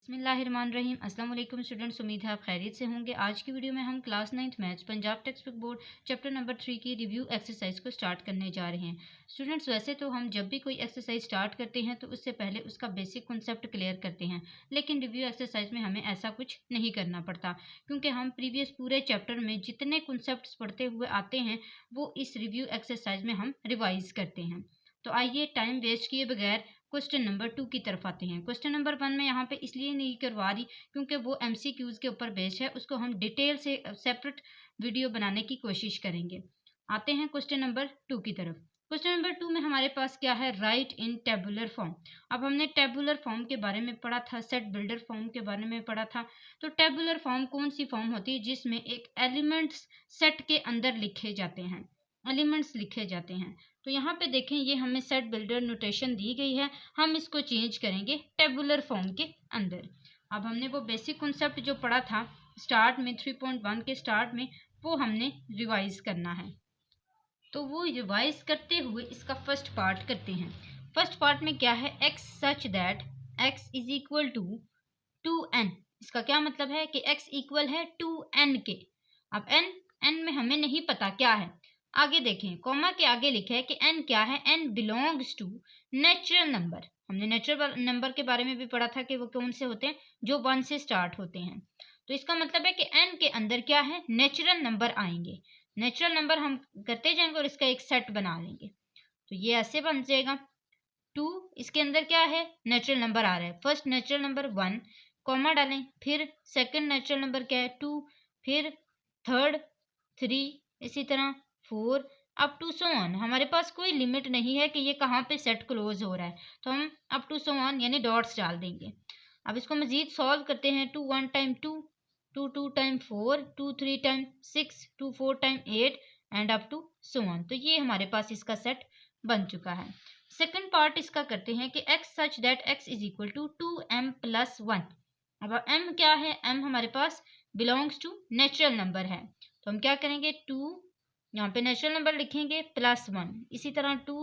बिस्मिल्लाहिर्रहमानिर्रहीम। अस्सलाम वालेकुम स्टूडेंट्स, उम्मीद है आप खैरियत से होंगे। आज की वीडियो में हम class 9th maths Punjab text book board chapter number 3 की रिव्यू एक्सरसाइज को स्टार्ट करने जा रहे हैं। स्टूडेंट्स, वैसे तो हम जब भी कोई एक्सरसाइज स्टार्ट करते हैं तो उससे पहले उसका बेसिक कॉन्सेप्ट क्लियर करते हैं, लेकिन रिव्यू एक्सरसाइज में हमें ऐसा कुछ नहीं करना पड़ता, क्योंकि हम प्रीवियस पूरे चैप्टर में जितने कॉन्सेप्ट्स पढ़ते हुए आते हैं वो इस रिव्यू एक्सरसाइज में हम रिवाइज करते हैं। तो आइए टाइम वेस्ट किए बगैर क्वेश्चन नंबर 2 की तरफ आते हैं। क्वेश्चन नंबर 1 में यहाँ पे इसलिए नहीं करवा रही क्योंकि वो MCQs के ऊपर बेस्ड है, उसको हम डिटेल से सेपरेट वीडियो बनाने की कोशिश करेंगे। आते हैं क्वेश्चन नंबर 2 की तरफ। क्वेश्चन नंबर 2 में हमारे पास क्या है, राइट इन टेबुलर फॉर्म। अब हमने टेबुलर फॉर्म के बारे में पढ़ा था, सेट बिल्डर फॉर्म के बारे में पढ़ा था। तो टेबुलर फॉर्म कौन सी फॉर्म होती है जिसमें एक एलिमेंट्स सेट के अंदर लिखे जाते हैं, एलिमेंट्स लिखे जाते हैं। तो यहाँ पे देखें, ये हमें सेट बिल्डर नोटेशन दी गई है, हम इसको चेंज करेंगे टेबुलर फॉर्म के अंदर। अब हमने वो बेसिक कॉन्सेप्ट जो पढ़ा था स्टार्ट में 3.1 के स्टार्ट में, वो हमने रिवाइज करना है। तो वो रिवाइज करते हुए इसका फर्स्ट पार्ट करते हैं। फर्स्ट पार्ट में क्या है, x such that x is equal to 2n। इसका क्या मतलब है कि x इक्वल है 2n के। अब n में हमें नहीं पता क्या है। आगे देखें, कॉमा के आगे लिखा है कि n क्या है, n belongs to natural number. हमने नेचुरल नंबर के बारे में भी पढ़ा था कि वो कौन से होते हैं, जो 1 से स्टार्ट होते हैं। तो इसका मतलब है कि n के अंदर क्या है, नेचुरल नंबर आएंगे। नेचुरल नंबर हम करते जाएंगे और इसका एक सेट बना लेंगे। तो ये ऐसे बन जाएगा 2, इसके अंदर क्या है, नेचुरल नंबर आ रहा है। फर्स्ट नेचुरल नंबर 1, कॉमा डालें, फिर सेकंड नेचुरल नंबर क्या है 2, फिर थर्ड 3, इसी तरह 4 अप टू सो ऑन। हमारे पास कोई लिमिट नहीं है कि ये कहाँ पे सेट क्लोज हो रहा है, तो हम अप टू सो ऑन यानी डॉट्स डाल देंगे। अब इसको मजीद सॉल्व करते हैं। 2 1 time 2, 2 2 time 4, 2 3 time 6, 2 4 time 8 and up to so on. तो ये हमारे पास इसका सेट बन चुका है। सेकंड पार्ट इसका करते हैं कि x such that x is equal to 2m plus 1। अब m क्या है, m हमारे पास बिलोंग्स टू नेचुरल नंबर है, तो हम क्या करेंगे, 2 यहाँ पे नेचुरल नंबर लिखेंगे प्लस 1, इसी तरह 2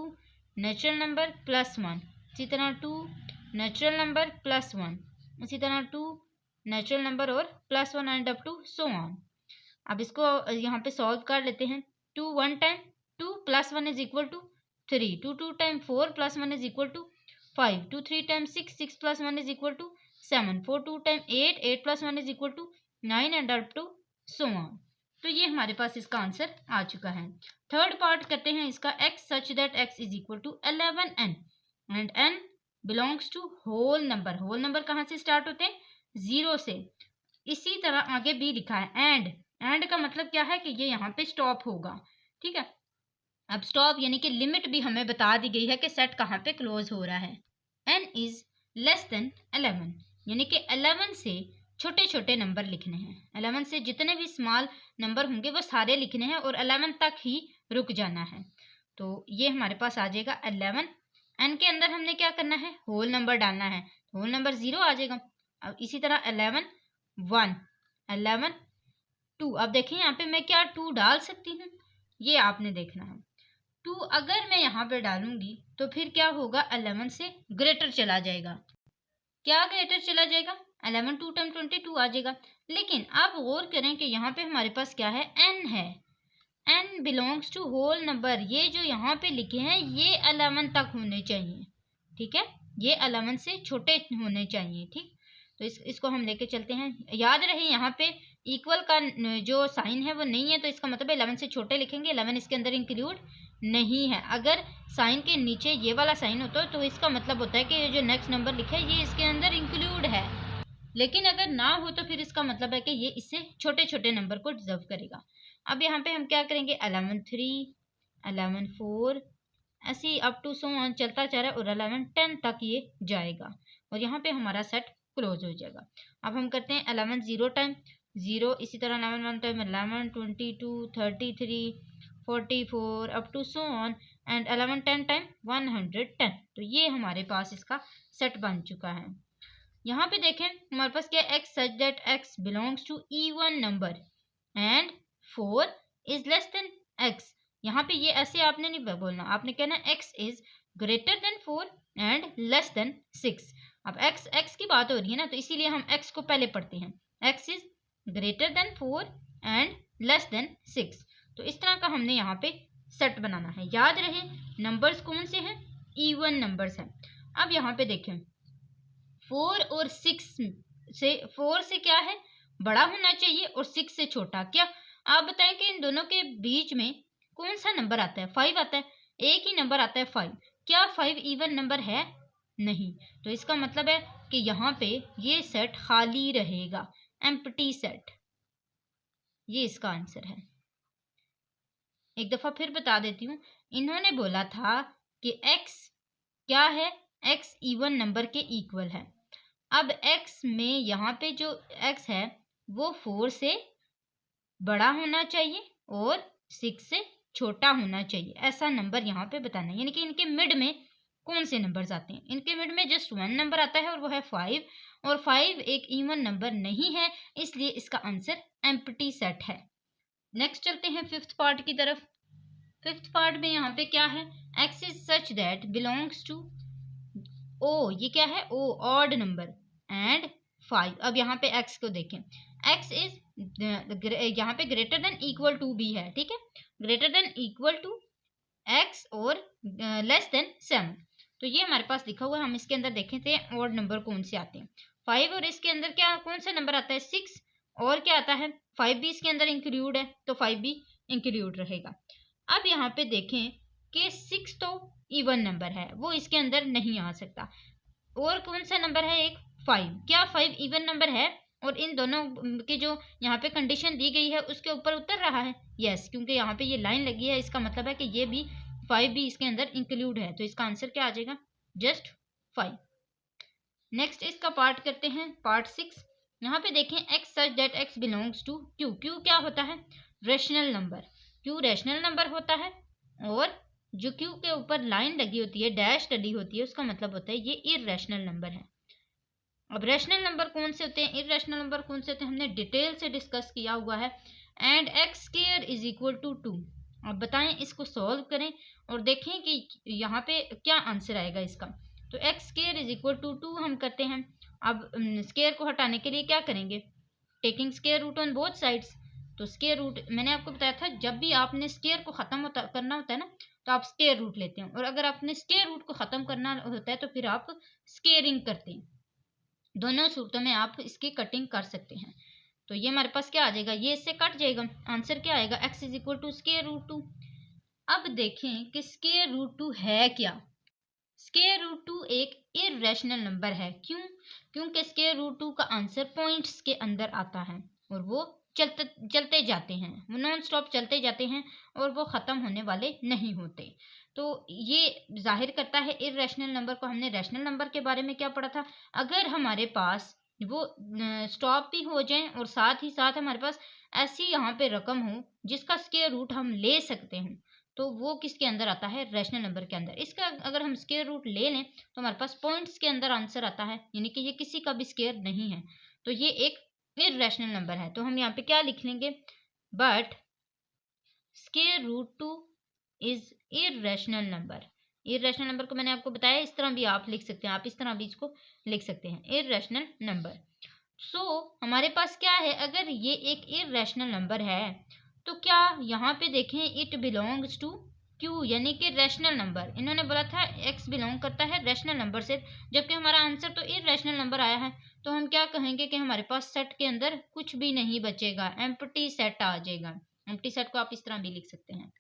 नेचुरल नंबर प्लस 1, इसी तरह 2 नेचुरल नंबर प्लस 1, इसी तरह 2 नेचुरल नंबर और plus 1 and up to so on. अब इसको यहाँ पे सॉल्व कर लेते हैं। 2 1 time 2 plus 1 is equal to 3, 2 2 time 4 plus 1 is equal to 5, 2 3 time 6, 6 plus 1 is equal to 7, 4 2 time 8, 8 plus 1 is equal to 9 and up to so on. तो ये हमारे पास इसका आंसर आ चुका है। थर्ड पार्ट करते हैं इसका, x such that x is equal to 11n and n belongs to whole number. Whole number कहाँ से स्टार्ट होते हैं, 0 से। इसी तरह आगे भी लिखा है एंड का मतलब क्या है कि ये यहाँ पे स्टॉप होगा, ठीक है। अब स्टॉप यानी कि लिमिट भी हमें बता दी गई है कि सेट कहाँ पे क्लोज हो रहा है। n इज लेस देन 11 यानी कि 11 से छोटे छोटे नंबर लिखने हैं। 11 से जितने भी स्मॉल नंबर होंगे वो सारे लिखने हैं और 11 तक ही रुक जाना है। तो ये हमारे पास आ जाएगा 11। n के अंदर हमने क्या करना है, होल नंबर डालना है, होल नंबर 0 आ जाएगा। अब इसी तरह 11 1, 11 2। अब देखें यहाँ पे मैं क्या 2 डाल सकती हूँ, ये आपने देखना है। 2 अगर मैं यहाँ पे डालूंगी तो फिर क्या होगा, 11 से ग्रेटर चला जाएगा। क्या ग्रेटर चला जाएगा, 11 2 टाइम 22 आ जाएगा। लेकिन आप गौर करें कि यहाँ पे हमारे पास क्या है, n है, n belongs to whole number. ये जो यहाँ पे लिखे हैं ये 11 तक होने चाहिए, ठीक है, ये 11 से छोटे होने चाहिए, ठीक। तो इसको हम लेके चलते हैं। याद रहे यहाँ पे इक्वल का जो साइन है वो नहीं है, तो इसका मतलब 11 से छोटे लिखेंगे, 11 इसके अंदर इंक्लूड नहीं है। अगर साइन के नीचे ये वाला साइन होता है तो इसका मतलब होता है कि ये जो नेक्स्ट नंबर लिखा है ये इसके अंदर इंक्लूड है। लेकिन अगर ना हो तो फिर इसका मतलब है कि ये इससे छोटे छोटे नंबर को डिजर्व करेगा। अब यहाँ पे हम क्या करेंगे, 11 3, 11 4, ऐसे अप टू सो ऑन चलता जा रहा है और 11 10 तक ये जाएगा और यहाँ पे हमारा सेट क्लोज हो जाएगा। अब हम करते हैं 11 0 टाइम 0, इसी तरह 11 1 time 11 22 33 44 up to so on and 11 10 time 110। तो ये हमारे पास इसका सेट बन चुका है। यहाँ पे देखें हमारे पास क्या, x such that x belongs to even number and 4 is less than x। यहाँ पे ये ऐसे आपने नहीं बोलना, आपने कहना x is greater than 4 and less than 6। अब x की बात हो रही है ना, तो इसीलिए हम x को पहले पढ़ते हैं। x is greater than 4 and less than 6। तो इस तरह का हमने यहाँ पे सेट बनाना है। याद रहे नंबर्स कौन से हैं, इवन नंबर्स हैं। अब यहाँ पे देखें 4 और 6 से, 4 से क्या है बड़ा होना चाहिए और 6 से छोटा। क्या आप बताएं कि इन दोनों के बीच में कौन सा नंबर आता है, 5 आता है। एक ही नंबर आता है 5। क्या 5 इवन नंबर है, नहीं। तो इसका मतलब है कि यहाँ पे ये सेट खाली रहेगा, एम्प्टी सेट। ये इसका आंसर है। एक दफा फिर बता देती हूँ, इन्होंने बोला था कि x क्या है, x इवन नंबर के इक्वल है। अब x में यहाँ पे जो x है वो 4 से बड़ा होना चाहिए और 6 से छोटा होना चाहिए, ऐसा नंबर यहाँ पे बताना है। यानी कि इनके मिड में कौन से नंबर्स आते हैं, इनके मिड में जस्ट 1 नंबर आता है और वो है 5, और 5 एक इवन नंबर नहीं है, इसलिए इसका आंसर एम्प्टी सेट है। नेक्स्ट चलते हैं फिफ्थ पार्ट की तरफ। फिफ्थ पार्ट में यहाँ पे क्या है, x is such that belongs to ओ, ये क्या है ओ, ऑड नंबर एंड 5। अब यहाँ पे x को देखें, x इज यहाँ पे ग्रेटर देन इक्वल टू भी है, ठीक है, greater than equal to x और लेस देन 7। तो ये हमारे पास लिखा हुआ है, हम इसके अंदर देखें थे ऑड नंबर कौन से आते हैं, 5, और इसके अंदर क्या कौन सा नंबर आता है 6, और क्या आता है 5 भी इसके अंदर इंक्लूड है, तो 5 भी इंक्लूड रहेगा। अब यहाँ पे देखें कि 6 तो इवन नंबर है, वो इसके अंदर नहीं आ सकता, और कौन सा नंबर है एक 5, क्या 5 इवन नंबर है, और इन दोनों के जो यहाँ पे कंडीशन दी गई है उसके ऊपर उतर रहा है, यस, क्योंकि यहाँ पे ये लाइन लगी है, इसका मतलब है कि ये भी 5 भी इसके अंदर इंक्लूड है, तो इसका आंसर क्या आ जाएगा, जस्ट 5। नेक्स्ट इसका पार्ट करते हैं, पार्ट 6। यहाँ पे देखें x such that x belongs to q। q क्या होता है, rational number. q rational number होता है, और जो q के ऊपर लाइन लगी होती है, डैश डली होती है, उसका मतलब होता है ये इररेशनल नंबर है। अब रैशनल नंबर कौन से होते हैं, इररेशनल नंबर कौन से होते हैं, हमने डिटेल से डिस्कस किया हुआ है। And x square is equal to 2। अब बताएं, इसको सॉल्व करें और देखें कि यहाँ पे क्या आंसर आएगा इसका। तो x square is equal to 2 हम करते हैं। अब स्क्वायर को हटाने के लिए क्या करेंगे, taking square root on both sides. तो स्क्वायर रूट मैंने आपको बताया था, जब भी आपने स्क्वायर को खत्म करना होता है ना, तो आप स्क्वायर रूट लेते हैं, और अगर आपने स्क्वायर रूट को खत्म करना होता है तो फिर आप स्क्वेयरिंग करते हैं। दोनों सूरतों में आप इसकी कटिंग कर सकते हैं। तो ये हमारे पास क्या आ जाएगा, ये इससे कट जाएगा, आंसर क्या आएगा, x is equal to square root 2। अब देखें कि स्क्वायर रूट 2 है क्या। स्क्वायर रूट 2 एक इररेशनल नंबर है, क्यों, क्योंकि स्क्वायर रूट 2 का आंसर पॉइंट्स के अंदर आता है, और वो चलते जाते हैं, वो नॉन स्टॉप चलते जाते हैं, और वो ख़त्म होने वाले नहीं होते। तो ये जाहिर करता है इररेशनल नंबर को। हमने रैशनल नंबर के बारे में क्या पढ़ा था, अगर हमारे पास वो स्टॉप भी हो जाएं और साथ ही साथ हमारे पास ऐसी यहाँ पे रकम हो जिसका स्क्वायर रूट हम ले सकते हैं, तो वो किसके अंदर आता है, रैशनल नंबर के अंदर। इसका अगर हम स्क्वायर रूट ले लें तो हमारे पास पॉइंट्स के अंदर आंसर आता है, यानी कि ये किसी का भी स्क्वायर नहीं है, तो ये एक इररेशनल नंबर है। तो हम यहाँ पे क्या लिख लेंगे, but square root 2 is irrational number. Irrational number को मैंने आपको बताया, इस तरह भी आप लिख सकते हैं, आप इस तरह भी इसको लिख सकते हैं, इररेशनल नंबर। सो हमारे पास क्या है, अगर ये एक इररेशनल नंबर है तो क्या यहाँ पे देखें इट बिलोंग्स टू क्यू, यानी कि रैशनल नंबर। इन्होंने बोला था एक्स बिलोंग करता है रैशनल नंबर से, जबकि हमारा आंसर तो इररेशनल नंबर आया है, तो हम क्या कहेंगे कि हमारे पास सेट के अंदर कुछ भी नहीं बचेगा, एम्प्टी सेट आ जाएगा। एम्प्टी सेट को आप इस तरह भी लिख सकते हैं।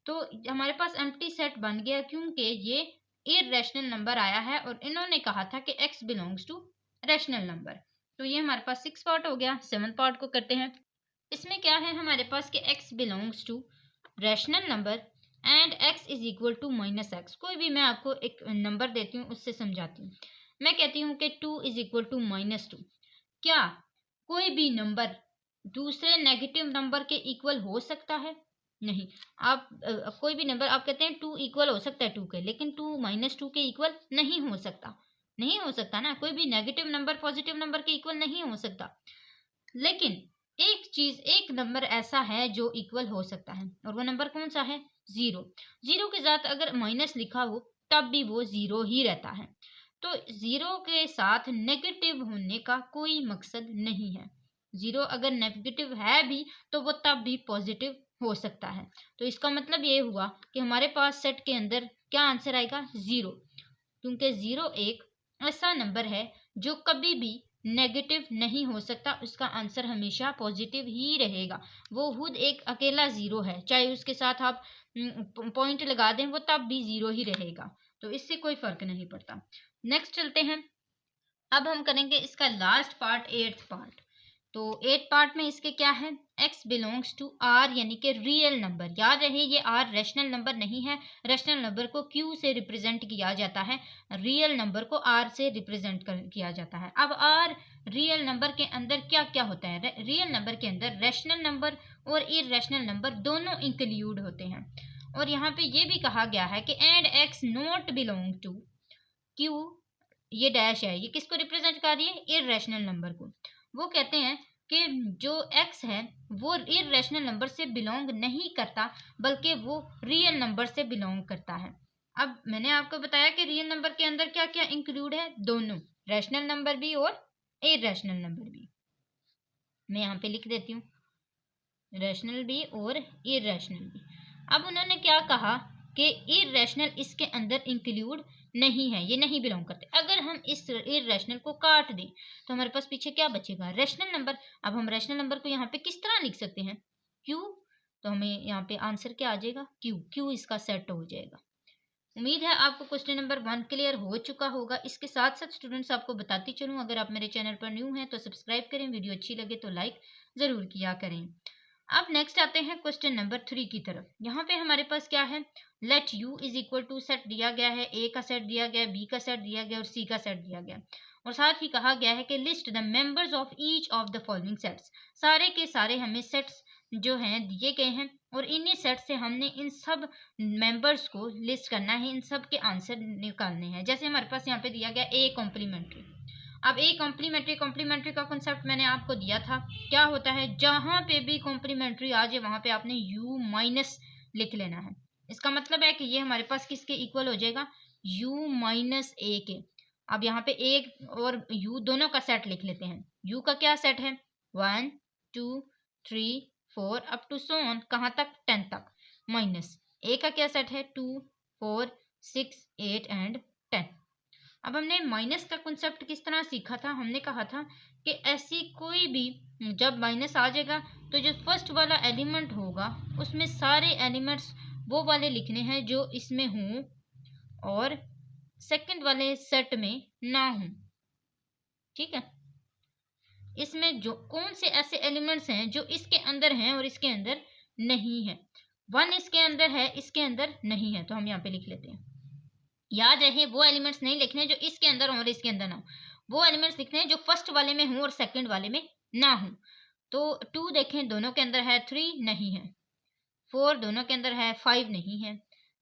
तो हमारे पास एम्प्टी सेट बन गया क्योंकि ये इररेशनल नंबर आया है, और इन्होंने कहा था कि x belongs to rational number. तो ये हमारे पास 6 पार्ट हो गया। 7 पार्ट को करते हैं। इसमें क्या है हमारे पास कि x belongs to rational number and x is equal to minus x. कोई भी मैं आपको एक नंबर देती हूँ, उससे समझाती हूँ। मैं कहती हूँ कि 2 इज इक्वल टू -2। क्या कोई भी नंबर दूसरे नेगेटिव नंबर के इक्वल हो सकता है? नहीं। आप कोई भी नंबर आप कहते हैं 2 इक्वल हो सकता है 2 के, लेकिन 2 -2 के इक्वल नहीं हो सकता। नहीं हो सकता ना, कोई भी नेगेटिव नंबर पॉजिटिव नंबर के इक्वल नहीं हो सकता। लेकिन एक चीज, एक नंबर ऐसा है जो इक्वल हो सकता है, और वो नंबर कौन सा है, 0। 0 के साथ अगर माइनस लिखा हो तब भी वो 0 ही रहता है। तो ज़ीरो के साथ नेगेटिव होने का कोई मकसद नहीं है। ज़ीरो अगर नेगेटिव है भी तो वो तब भी पॉजिटिव हो सकता है। तो इसका मतलब ये हुआ कि हमारे पास सेट के अंदर क्या आंसर आएगा? ज़ीरो, क्योंकि ज़ीरो एक ऐसा नंबर है जो कभी भी नेगेटिव नहीं हो सकता, उसका आंसर हमेशा पॉजिटिव ही रहेगा। वो खुद एक अकेला ज़ीरो है, चाहे उसके साथ आप पॉइंट लगा दें वो तब भी ज़ीरो ही रहेगा। तो इससे कोई फ़र्क नहीं पड़ता। नेक्स्ट चलते हैं। अब हम करेंगे इसका लास्ट पार्ट, एट्थ पार्ट। तो एट पार्ट में इसके क्या है? x बिलोंग्स टू r, यानी कि रियल नंबर। याद रहे ये r रैशनल नंबर नहीं है। रैशनल नंबर को q से रिप्रेजेंट किया जाता है, रियल नंबर को r से रिप्रेजेंट किया जाता है। अब r रियल नंबर के अंदर क्या क्या होता है? रियल नंबर के अंदर रैशनल नंबर और इरेशनल नंबर दोनों इंक्लूड होते हैं। और यहाँ पे ये भी कहा गया है कि and x not belong to q, ये डैश है, ये किसको रिप्रेजेंट कर रही है? इरेशनल नंबर को। वो कहते हैं कि जो x है वो इरेशनल नंबर से बिलोंग नहीं करता, बल्कि वो रियल नंबर से बिलोंग करता है। अब मैंने आपको बताया कि रियल नंबर के अंदर क्या क्या इंक्लूड है? दोनों, रैशनल नंबर भी और इरेशनल नंबर भी। मैं यहाँ पे लिख देती हूँ, रैशनल भी और इरेशनल भी। अब उन्होंने क्या कहा कि इरेशनल इसके अंदर इंक्लूड नहीं है, ये नहीं बिलोंग करते। अगर हम इस इरेशनल को काट दें तो हमारे पास पीछे क्या बचेगा? Rational number. अब हम रैशनल नंबर को यहाँ पे किस तरह लिख सकते हैं? क्यू। तो हमें यहाँ पे आंसर क्या आ जाएगा? क्यू। क्यू इसका सेट हो जाएगा। उम्मीद है आपको क्वेश्चन नंबर 1 क्लियर हो चुका होगा। इसके साथ साथ स्टूडेंट्स आपको बताती चलूँ, अगर आप मेरे चैनल पर न्यू हैं तो सब्सक्राइब करें, वीडियो अच्छी लगे तो लाइक ज़रूर किया करें। अब नेक्स्ट आते हैं क्वेश्चन नंबर 3 की तरफ। यहाँ पे हमारे पास क्या है? Let U is equal to set दिया गया है, ए का सेट दिया गया है, बी का सेट दिया गया और सी का सेट दिया गया। और साथ ही कहा गया है कि list the members of each of the following sets. सारे के सारे हमें सेट्स जो हैं दिए गए हैं और इन्हीं सेट से हमने इन सब मेंबर्स को लिस्ट करना है, इन सब के आंसर निकालने हैं। जैसे हमारे पास यहाँ पे दिया गया ए कॉम्प्लीमेंट्री। अब ए कॉम्प्लीमेंट्री का कॉन्सेप्ट मैंने आपको दिया था। क्या होता है? जहां पे भी कॉम्प्लीमेंट्री आ जाए वहां पे आपने u माइनस लिख लेना है। इसका मतलब है कि ये हमारे पास किसके इक्वल हो जाएगा? u माइनस ए के। अब यहाँ पे ए और u दोनों का सेट लिख लेते हैं। u का क्या सेट है? 1 2 3 4 अप टू सो ऑन, कहाँ तक? 10 तक। माइनस ए का क्या सेट है? 2 4 6 8 एंड 10। अब हमने माइनस का कॉन्सेप्ट किस तरह सीखा था? हमने कहा था कि ऐसी कोई भी जब माइनस आ जाएगा तो जो फर्स्ट वाला एलिमेंट होगा उसमें सारे एलिमेंट्स वो वाले लिखने हैं जो इसमें हों और सेकंड वाले सेट में ना हों। ठीक है, इसमें जो कौन से ऐसे एलिमेंट्स हैं जो इसके अंदर हैं और इसके अंदर नहीं है? 1 इसके अंदर है, इसके अंदर नहीं है, तो हम यहाँ पे लिख लेते हैं। याद रहे वो एलिमेंट्स नहीं लिखने जो इसके अंदर हो और इसके अंदर ना हो, वो एलिमेंट्स लिखने हैं जो फर्स्ट वाले में हो और सेकंड वाले में ना हो। तो 2 देखें, दोनों के अंदर है, 3 नहीं है, 4 दोनों के अंदर है, 5 नहीं है,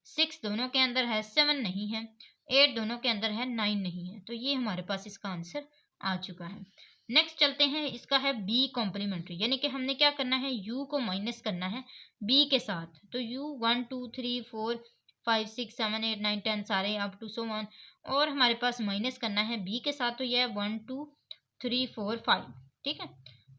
6 दोनों के अंदर है, 7 नहीं है, 8 दोनों के अंदर है, 9 नहीं है। तो ये हमारे पास इसका आंसर आ चुका है। नेक्स्ट चलते हैं, इसका है बी कॉम्प्लीमेंट्री, यानी कि हमने क्या करना है? u को माइनस करना है b के साथ। तो u 1 2 3 4 5 6 7 8 9 10 सारे अप टू सो वन, और हमारे पास माइनस करना है b के साथ, तो यह है 1 2 3 4 5। ठीक है,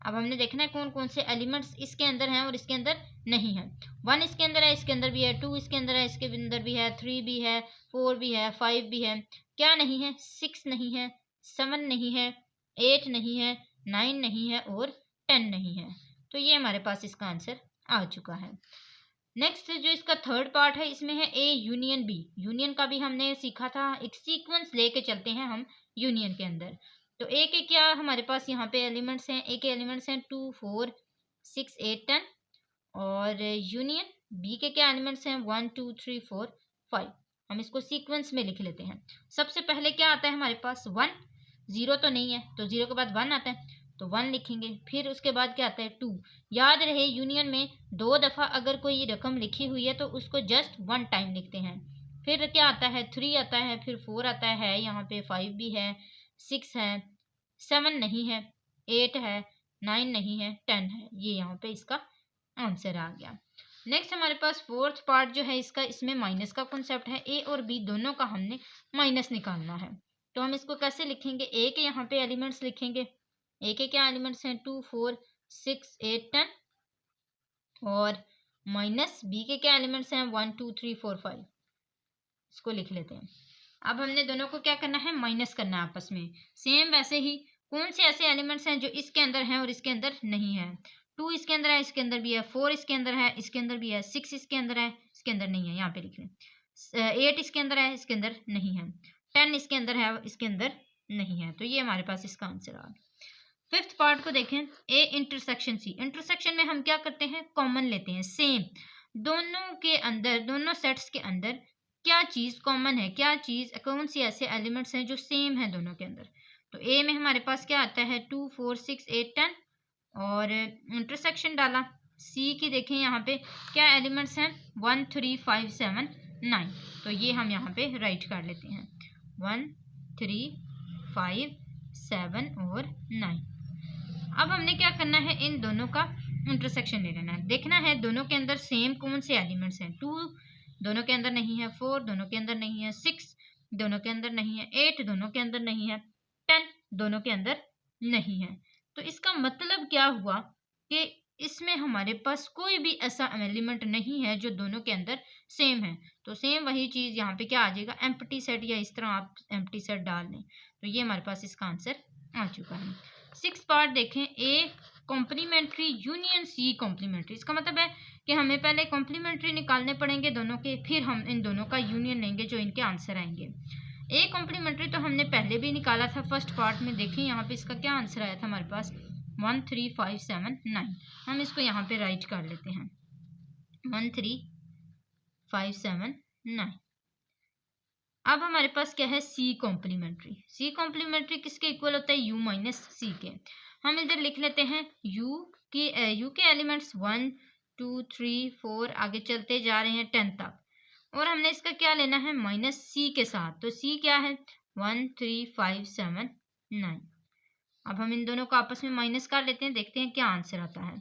अब हमने देखना है कौन कौन से एलिमेंट्स इसके अंदर हैं और इसके अंदर नहीं है। 1 इसके अंदर है, इसके अंदर भी है, 2 इसके अंदर है, इसके अंदर भी है, 3 भी है, 4 भी है, 5 भी है। क्या नहीं है? 6 नहीं है, 7 नहीं है, 8 नहीं है, 9 नहीं है और 10 नहीं है। तो ये हमारे पास इसका आंसर आ चुका है। नेक्स्ट जो इसका थर्ड पार्ट है, इसमें है ए यूनियन बी। यूनियन का भी हमने सीखा था, एक सीक्वेंस लेके चलते हैं हम यूनियन के अंदर। तो ए के क्या हमारे पास यहाँ पे एलिमेंट्स हैं? ए के एलिमेंट्स हैं 2 4 6 8 10, और यूनियन बी के क्या एलिमेंट्स हैं? 1 2 3 4 5। हम इसको सीक्वेंस में लिख लेते हैं। सबसे पहले क्या आता है हमारे पास? 1, 0 तो नहीं है, तो 0 के बाद 1 आता है, तो 1 लिखेंगे। फिर उसके बाद क्या आता है? 2। याद रहे यूनियन में 2 दफ़ा अगर कोई रकम लिखी हुई है तो उसको जस्ट 1 टाइम लिखते हैं। फिर क्या आता है? 3 आता है, फिर 4 आता है, यहाँ पे 5 भी है, 6 है, 7 नहीं है, 8 है, 9 नहीं है, 10 है। ये यहाँ पे इसका आंसर आ गया। नेक्स्ट हमारे पास फोर्थ पार्ट जो है इसका, इसमें माइनस का कॉन्सेप्ट है। ए और बी दोनों का हमने माइनस निकालना है। तो हम इसको कैसे लिखेंगे, ए के यहाँ पे एलिमेंट्स लिखेंगे। ए के क्या एलिमेंट्स हैं, 2 4 6 8 10, और माइनस बी के क्या एलिमेंट्स हैं, 1 2 3 4 5। इसको लिख लेते हैं। अब हमने दोनों को क्या करना है, माइनस करना है आपस में। सेम वैसे ही कौन से ऐसे एलिमेंट्स हैं जो इसके अंदर हैं और इसके अंदर नहीं है। 2 इसके अंदर है, इसके अंदर भी है। 4 इसके अंदर है, इसके अंदर भी है। 6 इसके अंदर है, इसके अंदर नहीं है, यहाँ पे लिख लें। 8 इसके अंदर है, इसके अंदर नहीं है। 10 इसके अंदर है, इसके अंदर नहीं है। तो ये हमारे पास इसका आंसर आ गया। फिफ्थ पार्ट को देखें, ए इंटरसेक्शन सी। इंटरसेक्शन में हम क्या करते हैं, कॉमन लेते हैं, सेम। दोनों के अंदर, दोनों सेट्स के अंदर क्या चीज कॉमन है, क्या चीज, कौन सी ऐसे एलिमेंट्स हैं जो सेम है दोनों के अंदर। तो ए में हमारे पास क्या आता है, 2 4 6 8 10, और इंटरसेक्शन डाला। सी की देखें यहाँ पे क्या एलिमेंट्स हैं, 1 3 5 7 9। तो ये हम यहाँ पे राइट कर लेते हैं, 1 3 5 7 और 9। अब हमने क्या करना है, इन दोनों का इंटरसेक्शन ले लेना है। देखना है दोनों के अंदर सेम कौन से एलिमेंट्स हैं। 2 दोनों के अंदर नहीं है, 4 दोनों के अंदर नहीं है, 6 दोनों के अंदर नहीं है, 8 दोनों के अंदर नहीं है, 10 दोनों के अंदर नहीं है। तो इसका मतलब क्या हुआ कि इसमें हमारे पास कोई भी ऐसा एलिमेंट नहीं है जो दोनों के अंदर सेम है। तो सेम वही चीज यहाँ पे क्या आ जाएगा, एम्प्टी सेट, या इस तरह आप एम्प्टी सेट डाल लें। तो ये हमारे पास इसका आंसर आ चुका है। 6 पार्ट देखें, ए कॉम्प्लीमेंट्री यूनियन सी कॉम्प्लीमेंट्री। इसका मतलब है कि हमें पहले कॉम्प्लीमेंट्री निकालने पड़ेंगे दोनों के, फिर हम इन दोनों का यूनियन लेंगे जो इनके आंसर आएंगे। ए कॉम्प्लीमेंट्री तो हमने पहले भी निकाला था फर्स्ट पार्ट में। देखें यहाँ पे इसका क्या आंसर आया था हमारे पास, 1 3 5 7 9। हम इसको यहाँ पे राइट कर लेते हैं, 1 3 5 7 9। अब हमारे पास क्या है, सी कॉम्प्लीमेंट्री। सी कॉम्प्लीमेंट्री किसके इक्वल होता है, यू माइनस सी के। हम इधर लिख लेते हैं यू के एलिमेंट्स 1 2 3 4 आगे चलते जा रहे हैं 10 तक, और हमने इसका क्या लेना है, माइनस सी के साथ। तो सी क्या है, 1 3 5 7 9। अब हम इन दोनों को आपस में माइनस कर लेते हैं, देखते हैं क्या आंसर आता है।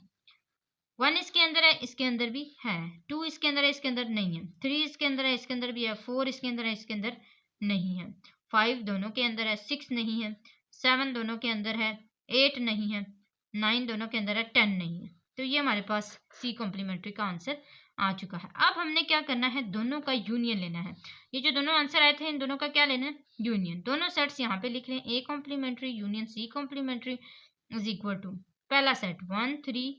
1 इसके अंदर है, इसके अंदर भी है। 2 इसके अंदर है, इसके अंदर नहीं है। 3 इसके अंदर है, इसके अंदर भी है। 4 इसके अंदर है, इसके अंदर नहीं है। 5 दोनों के अंदर है, 6 नहीं है। 7 दोनों के अंदर है, 8 नहीं है। 9 दोनों के अंदर है, 10 नहीं है। तो ये हमारे पास सी कॉम्प्लीमेंट्री का आंसर आ चुका है। अब हमने क्या करना है, दोनों का यूनियन लेना है। ये जो दोनों आंसर आए थे, इन दोनों का क्या लेना है, यूनियन। दोनों सेट्स यहाँ पे लिख लें, A complementary union C complementary is equal to, पहला सेट 1 3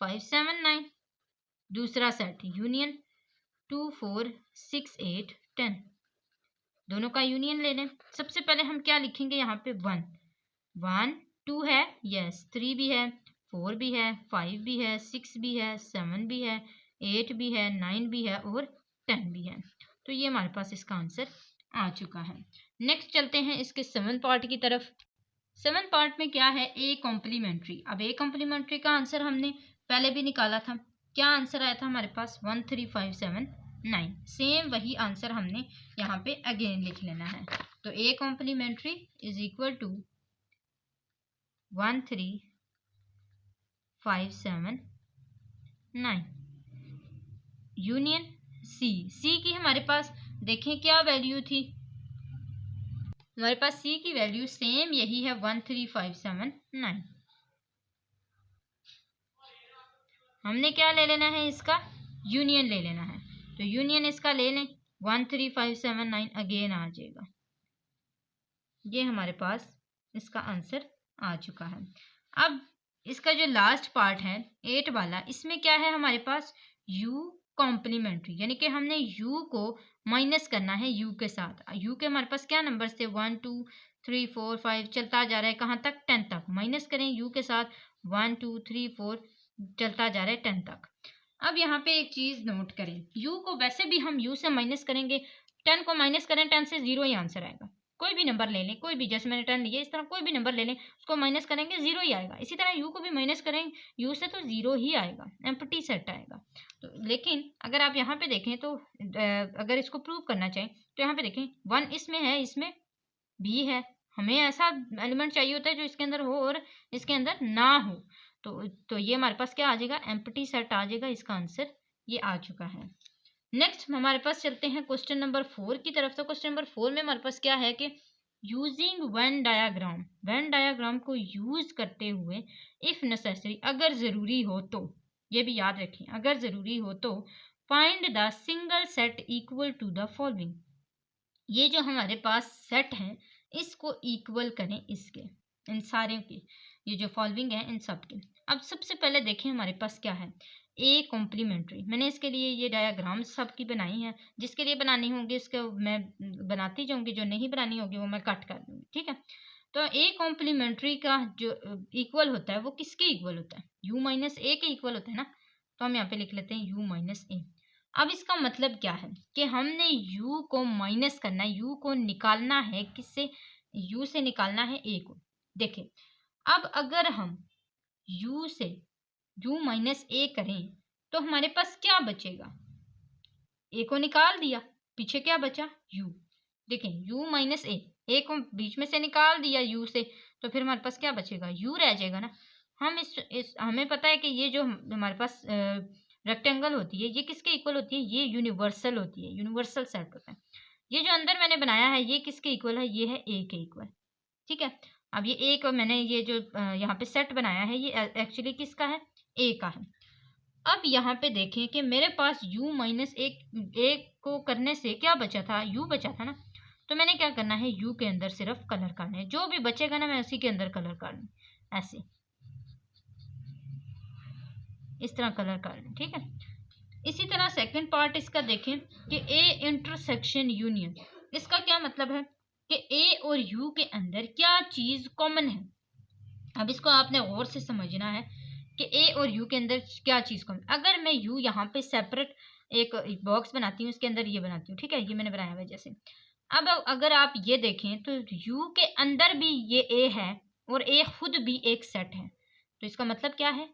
5 7 9, दूसरा सेट यूनियन 2 4 6 8 10। दोनों का यूनियन ले लें। सबसे पहले हम क्या लिखेंगे, यहाँ पे 1 1 2 है, यस, 3 भी है, 4 भी है, 5 भी है, 6 भी है, 7 भी है, 8 भी है, 9 भी है और 10 भी है। तो ये हमारे पास इसका आंसर आ चुका है। नेक्स्ट चलते हैं इसके 7 पार्ट की तरफ। 7 पार्ट में क्या है, ए कॉम्प्लीमेंट्री। अब ए कॉम्प्लीमेंट्री का आंसर हमने पहले भी निकाला था। क्या आंसर आया था हमारे पास, 1 3 5 7 9। सेम वही आंसर हमने यहाँ पे अगेन लिख लेना है। तो A complementary is equal to 1 3 5 7 9 union C. C की हमारे पास देखें क्या वैल्यू थी, हमारे पास सी की वैल्यू सेम यही है, 1 3 5 7 9। हमने क्या ले लेना है, इसका यूनियन ले लेना है। तो यूनियन इसका ले लें, 1 3 5 7 9 अगेन आ जाएगा। ये हमारे पास इसका आंसर आ चुका है। अब इसका जो लास्ट पार्ट है 8 वाला, इसमें क्या है हमारे पास, u कॉम्प्लीमेंट्री, यानी कि हमने u को माइनस करना है u के साथ। u के हमारे पास क्या नंबर्स थे, 1 2 3 4 5, चलता जा रहा है कहाँ तक, 10 तक। माइनस करें u के साथ, 1 2 3 4, चलता जा रहा है 10 तक। अब यहाँ पे एक चीज नोट करें, u को वैसे भी हम u से माइनस करेंगे, 10 को माइनस करें 10 से 0 ही आंसर आएगा। कोई भी नंबर ले लें, कोई भी, जैसे मैंने 10 लिया, इस तरह कोई भी नंबर ले लें, उसको माइनस करेंगे 0 ही आएगा। इसी तरह u को भी माइनस करें u से तो 0 ही आएगा, एम्प्टी सेट आएगा। तो लेकिन अगर आप यहाँ पे देखें तो अगर इसको प्रूव करना चाहें तो यहाँ पे देखें 1 इसमें है, इसमें भी है। हमें ऐसा एलिमेंट चाहिए होता है जो इसके अंदर हो और इसके अंदर ना हो। तो ये हमारे पास क्या आ जाएगा, एम्प्टी सेट आ जाएगा। इसका आंसर ये आ चुका है। नेक्स्ट हमारे पास चलते हैं क्वेश्चन नंबर 4 की तरफ। तो क्वेश्चन नंबर 4 में हमारे पास क्या है कि यूजिंग वेन डायाग्राम को यूज करते हुए इफ नेसेसरी, अगर जरूरी हो तो, ये भी याद रखें अगर जरूरी हो तो, find the single set equal to the following, ये जो हमारे पास सेट है इसको इक्वल करें इसके, इन सारे के, ये जो फॉलोइंग है इन सब के। अब सबसे पहले देखें हमारे पास क्या है, ए कॉम्प्लीमेंट्री। मैंने इसके लिए ये डायग्राम सबकी बनाई है, जिसके लिए बनानी होगी उसको मैं बनाती जाऊंगी, जो नहीं बनानी होगी वो मैं कट कर दूंगी, ठीक है। तो ए कॉम्प्लीमेंट्री का जो इक्वल होता है वो किसके इक्वल होता है, यू माइनस ए के इक्वल होता है ना। तो हम यहाँ पे लिख लेते हैं यू माइनस ए। अब इसका मतलब क्या है कि हमने u को माइनस करना है, u को निकालना है किससे, u से निकालना है a को। देखें अब अगर हम u से u माइनस ए करें तो हमारे पास क्या बचेगा, a को निकाल दिया, पीछे क्या बचा u। देखें u माइनस ए को बीच में से निकाल दिया u से, तो फिर हमारे पास क्या बचेगा, u रह जाएगा ना। हम इस हमें पता है कि ये जो हमारे पास रेक्टेंगल होती है ये किसके इक्वल होती है, ये यूनिवर्सल होती है, यूनिवर्सल सेट होता है। ये जो अंदर मैंने बनाया है ये किसके इक्वल है, ये है ए के इक्वल, ठीक है। अब ये ए को मैंने ये जो यहाँ पे सेट बनाया है ये एक्चुअली किसका है, ए का है। अब यहाँ पे देखें कि मेरे पास u माइनस ए को करने से क्या बचा था, u बचा था ना। तो मैंने क्या करना है, u के अंदर सिर्फ कलर करना है, जो भी बचेगा ना मैं उसी के अंदर कलर कर लूँ, ऐसे इस तरह कलर कर लें, ठीक है। इसी तरह सेकंड पार्ट इसका देखें कि ए इंटरसेक्शन यूनियन, इसका क्या मतलब है कि ए और यू के अंदर क्या चीज कॉमन है। अब इसको आपने गौर से समझना है कि ए और यू के अंदर क्या चीज कॉमन। अगर मैं यू यहाँ पे सेपरेट एक बॉक्स बनाती हूँ, उसके अंदर ये बनाती हूँ, ठीक है, ये मैंने बनाया हुआ जैसे। अब अगर आप ये देखें तो यू के अंदर भी ये ए है और ए खुद भी एक सेट है, तो इसका मतलब क्या है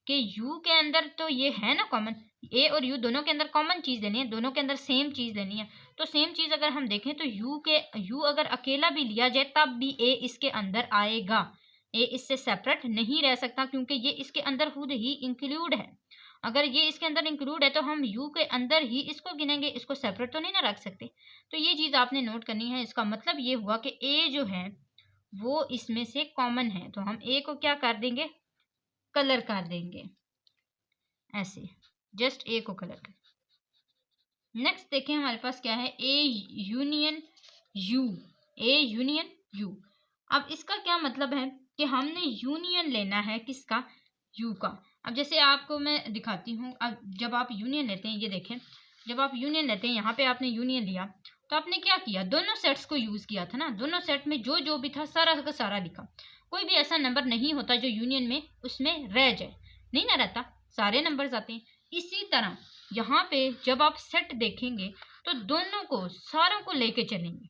कि u के अंदर तो ये है ना कॉमन, a और u दोनों के अंदर कॉमन चीज लेनी है, दोनों के अंदर सेम चीज लेनी है। तो सेम चीज अगर हम देखें तो u अगर अकेला भी लिया जाए तब भी a इसके अंदर आएगा, a इससे सेपरेट नहीं रह सकता क्योंकि ये इसके अंदर खुद ही इंक्लूड है। अगर ये इसके अंदर इंक्लूड है तो हम u के अंदर ही इसको गिनेंगे, इसको सेपरेट तो नहीं ना रख सकते। तो ये चीज आपने नोट करनी है। इसका मतलब ये हुआ कि a जो है वो इसमें से कॉमन है, तो हम a को क्या कर देंगे, कलर कर देंगे ऐसे, जस्ट ए को कलर कर। नेक्स्ट देखें हमारे पास क्या है, A union you, A union you. अब इसका क्या मतलब है कि हमने यूनियन लेना है किसका, यू का। अब जैसे आपको मैं दिखाती हूँ, अब जब आप यूनियन लेते हैं, ये देखें जब आप यूनियन लेते हैं, यहाँ पे आपने यूनियन लिया तो आपने क्या किया, दोनों सेट्स को यूज किया था ना, दोनों सेट में जो जो भी था सारा का सारा लिखा। कोई भी ऐसा नंबर नहीं होता जो यूनियन में उसमें रह जाए, नहीं ना रहता, सारे नंबर्स आते हैं। इसी तरह यहाँ पे जब आप सेट देखेंगे तो दोनों को सारों को लेके चलेंगे,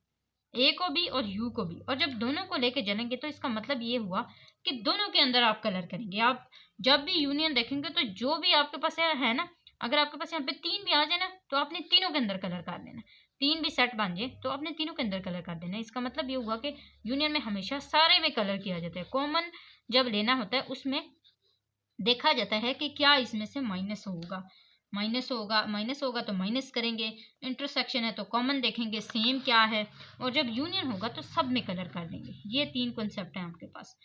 ए को भी और यू को भी, और जब दोनों को लेके चलेंगे तो इसका मतलब ये हुआ कि दोनों के अंदर आप कलर करेंगे। आप जब भी यूनियन देखेंगे तो जो भी आपके पास है ना, अगर आपके पास यहाँ पे तीन भी आ जाए ना तो आपने तीनों के अंदर कलर कर देना, तीन भी सेट बन जाए तो आपने तीनों के अंदर कलर कर देना। इसका मतलब ये हुआ कि यूनियन में हमेशा सारे में कलर किया जाता है। कॉमन जब लेना होता है उसमें देखा जाता है कि क्या इसमें से माइनस होगा, माइनस होगा तो माइनस करेंगे, इंटरसेक्शन है तो कॉमन देखेंगे सेम क्या है, और जब यूनियन होगा तो सब में कलर कर देंगे। ये तीन कॉन्सेप्ट हैं आपके पास।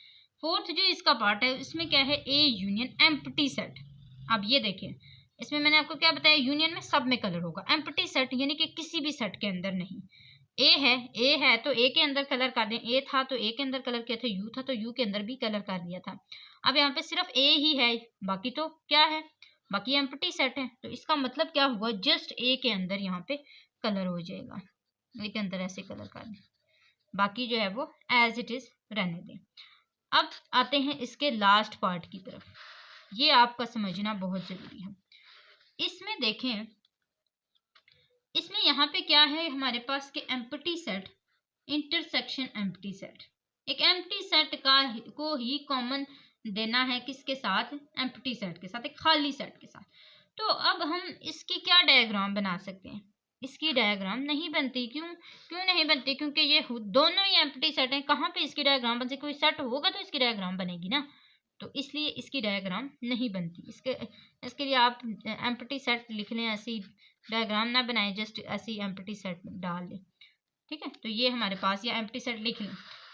फोर्थ जो इसका पार्ट है इसमें क्या है, ए यूनियन एम्प्टी सेट। अब ये देखिए इसमें मैंने आपको क्या बताया, यूनियन में सब में कलर होगा, एम्प्टी सेट यानी कि किसी भी सेट के अंदर नहीं। ए है तो ए के अंदर कलर कर दें, ए था तो ए के अंदर कलर किया था, यू था तो यू के अंदर भी कलर कर दिया था। अब यहाँ पे सिर्फ ए ही है, बाकी तो क्या है, बाकी एम्प्टी सेट है। तो इसका मतलब क्या हुआ, जस्ट ए के अंदर यहाँ पे कलर हो जाएगा, ए के अंदर ऐसे कलर कर दें, बाकी जो है वो एज इट इज रहने दें। अब आते हैं इसके लास्ट पार्ट की तरफ, ये आपका समझना बहुत जरूरी है। इसमें देखें, इसमें यहाँ पे क्या है हमारे पास कि empty set, intersection empty set. एक एम्प्टी सेट का को ही कॉमन देना है किसके साथ, एम्प्टी सेट के साथ, एक खाली सेट के साथ। तो अब हम इसकी क्या डायग्राम बना सकते हैं, इसकी डायग्राम नहीं बनती। क्यों नहीं बनती, क्योंकि ये दोनों ही एम्प्टी सेट हैं। कहाँ पे इसकी डायग्राम बन सकती, कोई सेट होगा तो इसकी डायग्राम बनेगी ना, तो इसलिए इसकी डायग्राम नहीं बनती। इसके लिए आप एम्प्टी सेट लिख लें, ऐसी डायग्राम ना बनाएं, जस्ट ऐसी एम्प्टी सेट डाल लें। ठीक है, तो ये हमारे पास या एम्प्टी सेट लिख लें।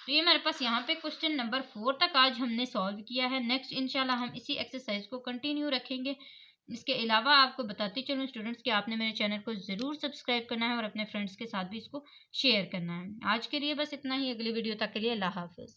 तो ये हमारे पास यहाँ पे क्वेश्चन नंबर 4 तक आज हमने सॉल्व किया है। नेक्स्ट इंशाल्लाह हम इसी एक्सरसाइज को कंटिन्यू रखेंगे। इसके अलावा आपको बताती चलूँ स्टूडेंट्स कि आपने मेरे चैनल को ज़रूर सब्सक्राइब करना है और अपने फ्रेंड्स के साथ भी इसको शेयर करना है। आज के लिए बस इतना ही। अगली वीडियो तक के लिए अल्लाह हाफ़िज़।